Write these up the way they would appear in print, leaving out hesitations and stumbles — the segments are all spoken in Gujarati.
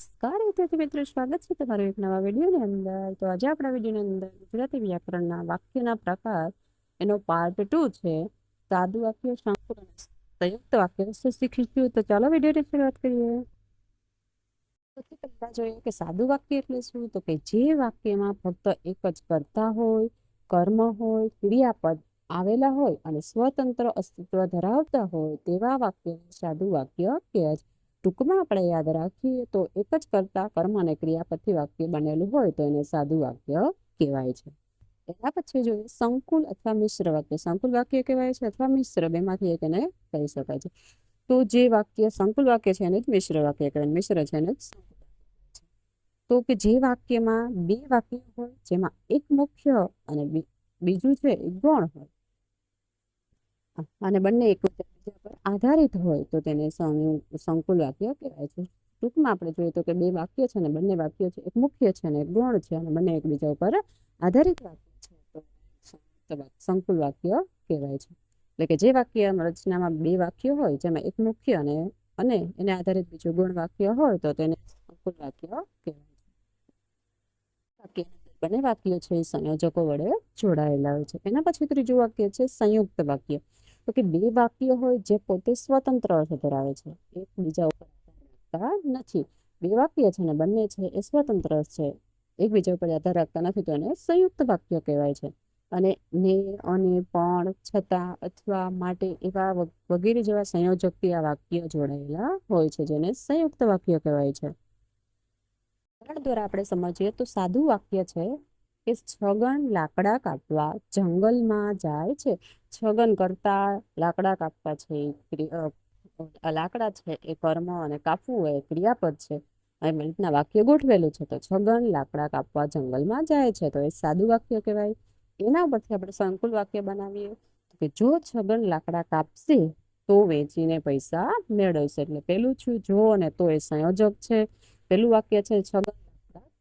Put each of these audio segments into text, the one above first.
નમસ્કાર વિદ્યાર્થી મિત્રો, સ્વાગત છે તમારું એક નવા વિડીયોની અંદર. તો આજે આપણા વિડીયોની અંદર ગુજરાતી વ્યાકરણના વાક્યના પ્રકાર એનો પાર્ટ 2 છે. સાદું વાક્ય, સંકૂલ અને સંયુક્ત વાક્ય વિશે શીખીશું. તો ચાલો વિડીયોની શરૂઆત કરીએ. સૌથી પહેલા જોઈએ કે સાદું વાક્ય એટલે શું? તો કે જે વાક્યમાં ફક્ત એક જ કર્તા હોય, કર્મ હોય, ક્રિયાપદ આવેલા હોય અને સ્વતંત્ર અસ્તિત્વ ધરાવતા હોય તેવા વાક્યને સાદું વાક્ય કહેવાય છે. ટૂંકમાં આપણે યાદ રાખીએ તો એક જ કર્તા, કર્મ અને ક્રિયાપદથી વાક્ય બનેલું હોય તો એને સાદું વાક્ય કહેવાય છે. એના પછી જોઈએ સંકુલ અથવા મિશ્ર વાક્ય. સંકુલ વાક્ય કહેવાય છે અથવા મિશ્ર, બેમાંથી એક એને કહી શકાય છે. તો જે વાક્ય સંકુલ વાક્ય છે એને જ મિશ્ર વાક્ય કહેવાય, મિશ્ર છે એને જ સંકુલ વાક્ય કહેવાય છે. તો કે જે વાક્યમાં બે વાક્ય હોય જેમાં એક મુખ્ય અને બીજું છે એ ગૌણ હોય અને બંને એકબીજા પર આધારિત હોય તો તેને સંકુલ વાક્ય કહેવાય છે. ટૂંકમાં આપણે જોઈએ તો કે બે વાક્ય છે ને બંને વાક્યો છે, એક મુખ્ય છે ને એક ગૌણ છે અને બંને એકબીજા ઉપર આધારિત વાક્ય છે તો સંકુલ વાક્ય કહેવાય છે. એટલે કે જે વાક્ય રચનામાં બે વાક્યો હોય જેમાં એક મુખ્ય અને એને આધારિત બીજું ગૌણ વાક્ય હોય તો તેને સંકુલ વાક્ય કહેવાય છે. બંને વાક્યો છે એ સંયોજકો વડે જોડાયેલા હોય છે. એના પછી ત્રીજું વાક્ય છે સંયુક્ત વાક્ય. તો કે બે વાક્યો હોય જે પોતે સ્વતંત્ર અર્થ ધરાવે છે, એકબીજા ઉપર આધાર રાખતા નથી. બે વાક્ય છે ને બંને છે એ સ્વતંત્ર છે, એકબીજા ઉપર આધાર રાખતા નથી તો એને સંયુક્ત વાક્ય કહેવાય છે. અને ને, અને, પણ, છતાં, અથવા, માટે એવા વગેરે જેવા સંયોજકથી આ વાક્ય જોડાયેલા હોય છે જેને સંયુક્ત વાક્ય કહેવાય છે. ઉદાહરણ દ્વારા આપણે સમજીએ તો સાદું વાક્ય છે કે છગન લાકડા કાપવા જંગલમાં જાય છે. છગન કરતા લાકડા કાપવા છે, લાકડા છે એ કર્મ અને કાપવું હોય ક્રિયાપદ છે. એમ રીતના વાક્ય ગોઠવેલું છે તો છગન લાકડા કાપવા જંગલમાં જાય છે તો એ સાદું વાક્ય કહેવાય. એના ઉપરથી આપણે સંકુલ વાક્ય બનાવીએ કે જો છગન લાકડા કાપશે તો વેચીને પૈસા મેળવશે. એટલે પેલું છું જો અને તો એ સંયોજક છે. પેલું વાક્ય છે છગન લાકડા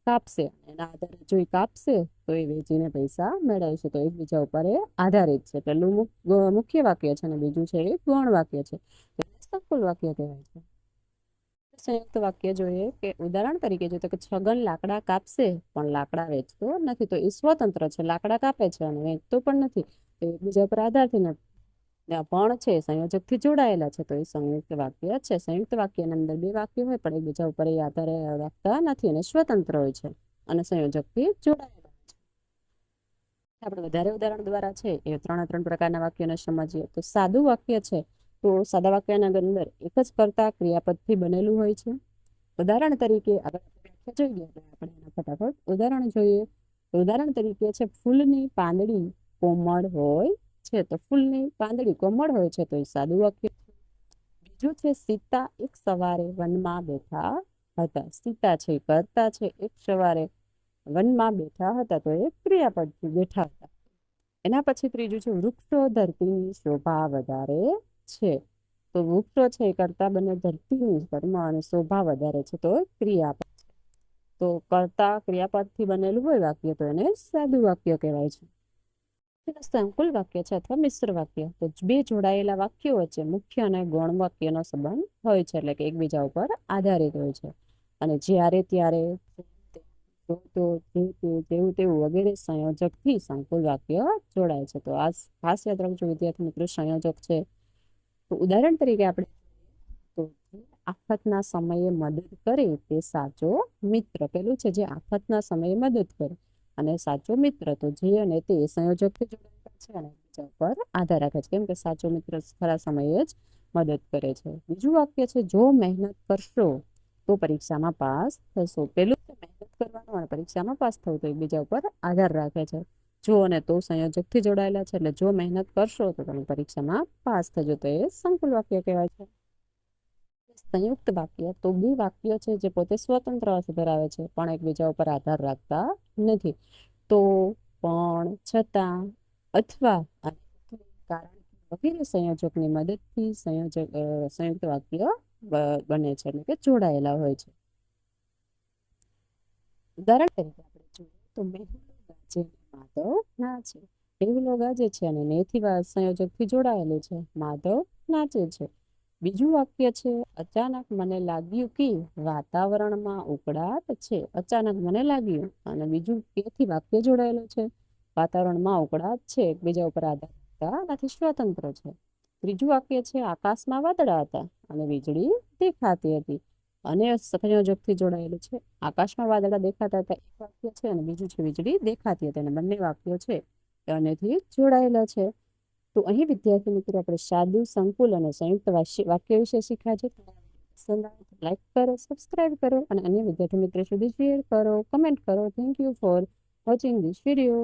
કાપશે, એના આધારે જો એ કાપશે તો એ વેચીને પૈસા મેળવશે તો એકબીજા ઉપર એ આધારિત છે. પેલું મુખ્ય વાક્ય છે અને બીજું છે એ ગૌણ વાક્ય છે, સંકુલ વાક્ય કહેવાય છે. સંયુક્ત વાક્ય જોઈએ કે ઉદાહરણ તરીકે જોઈએ તો કે છગન લાકડા કાપશે પણ લાકડા વેચતો નથી તો એ સ્વતંત્ર છે, લાકડા કાપે છે અને વેચતો પણ નથી તો એકબીજા પર આધારથી પણ છે સંયોજકથી જોડાયેલા છે તો એ સંયુક્ત વાક્ય છે. સંયુક્ત વાક્યની અંદર બે વાક્ય હોય પણ એકબીજા ઉપર એ આધાર રાખતા નથી અને સ્વતંત્ર હોય છે અને સંયોજકથી જોડાયેલા હોય છે. આપણે વધારે ઉદાહરણ દ્વારા છે એ ત્રણ પ્રકારના વાક્યોને સમજીએ તો સાદું વાક્ય છે તો સાદા વાક્યના અંદર એક જ કર્તા ક્રિયાપદથી બનેલું હોય છે. ઉદાહરણ તરીકે આગળ વ્યાખ્યા જોઈએ એટલે આપણે એના ફટાફટ ઉદાહરણ જોઈએ. ઉદાહરણ તરીકે છે ફૂલની પાંદડી કોમળ હોય છે તો ફૂલની પાંદડી કોમળ હોય છે તો એ સાદું વાક્ય. બીજું છે સીતા એક સવારે વનમાં બેઠા હતા. સીતા છે કર્તા છે, એક સવારે વનમાં બેઠા હતા તો એ ક્રિયાપદથી બેઠા હતા. એના પછી ત્રીજું છે વૃક્ષો ધરતીની શોભા વધારે છે. તો વૃક્ષો છે એ કર્તા બને ધરતીની કર્મ અને શોભા વધારે છે તો ક્રિયાપદ છે. તો કર્તા ક્રિયાપદથી બનેલું હોય વાક્ય તો એને સાદું વાક્ય કહેવાય છે. સંકુલ વાક્ય છે અથવા મિશ્ર વાક્ય તો બે જોડાયેલા વાક્યો વચ્ચે મુખ્ય અને ગૌણ વાક્યનો સંબંધ હોય છે, એટલે કે એકબીજા ઉપર આધારિત હોય છે અને જ્યારે ત્યારે જેવું તેવું વગેરે સંયોજકથી સંકુલ વાક્ય જોડાય છે. તો આ ખાસ યાદ રાખજો વિદ્યાર્થી મિત્રો, સંયોજક છે. તો ઉદાહરણ તરીકે આપણે તો આફતના સમયે મદદ કરે તે સાચો મિત્ર. પેલું છે જે આફતના સમયે મદદ કરે અને સાચો મિત્ર તો જે અને તે સંયોજકથી જોડાયેલા છે અને બીજા પર આધાર રાખે છે, કેમ કે સાચો મિત્ર ખરા સમયે જ મદદ કરે છે. બીજું વાક્ય છે જો મહેનત કરશો તો પરીક્ષામાં પાસ થશો. પેલું મહેનત કરવાનું અને પરીક્ષામાં પાસ થવું તો એકબીજા ઉપર આધાર રાખે છે. જો અને તો સંયોજકથી જોડાયેલા છે એટલે જો મહેનત કરશો તો તમે પરીક્ષામાં પાસ થજો તો એ સંકુલ વાક્ય કહેવાય છે. સંયુક્ત વાક્ય તો બે વાક્યો છે જે પોતે સ્વતંત્ર અર્થ ધરાવે છે પણ એકબીજા ઉપર આધાર રાખતા નથી. તો, પણ, છતાં, અથવા, કારણ વગેરે સંયોજકની મદદથી સંયુક્ત વાક્ય બને છે એટલે કે જોડાયેલા હોય છે. ઉદાહરણ તરીકે આપણે જોઈએ તો મેહુલો ગાજે માધવ નાચે. મેહુલો ગાજે છે અને નેથી સંયોજકથી જોડાયેલું છે, માધવ નાચે છે. બીજું વાક્ય છે, અચાનક મને લાગ્યું કે વાતાવરણમાં ઉકળાટ છે. અચાનક મને લાગ્યું, અને બીજું કેથી વાક્ય જોડાયેલું છે, વાતાવરણમાં ઉકળાટ છે, એકબીજા ઉપર આધાર રાખતા નથી, સ્વતંત્ર છે. ત્રીજું વાક્ય છે, આકાશમાં વાદળા હતા અને વીજળી દેખાતી હતી, અને સંયોજકથી જોડાયેલું છે. આકાશમાં વાદળા દેખાતા હતા એક વાક્ય છે, અને બીજું છે વીજળી દેખાતી હતી, અને બંને વાક્યો છે એ આનેથી જોડાયેલા છે. તો અહીં વિદ્યાર્થી મિત્રો આપણે સાદું, સંકુલ અને સંયુક્ત વાક્ય વિશે શીખ્યા છે. પસંદ આવે તો લાઈક કરો, સબસ્ક્રાઇબ કરો, અને અન્ય વિદ્યાર્થી મિત્રો સુધી શેર કરો, કમેન્ટ કરો. Thank you for watching this video.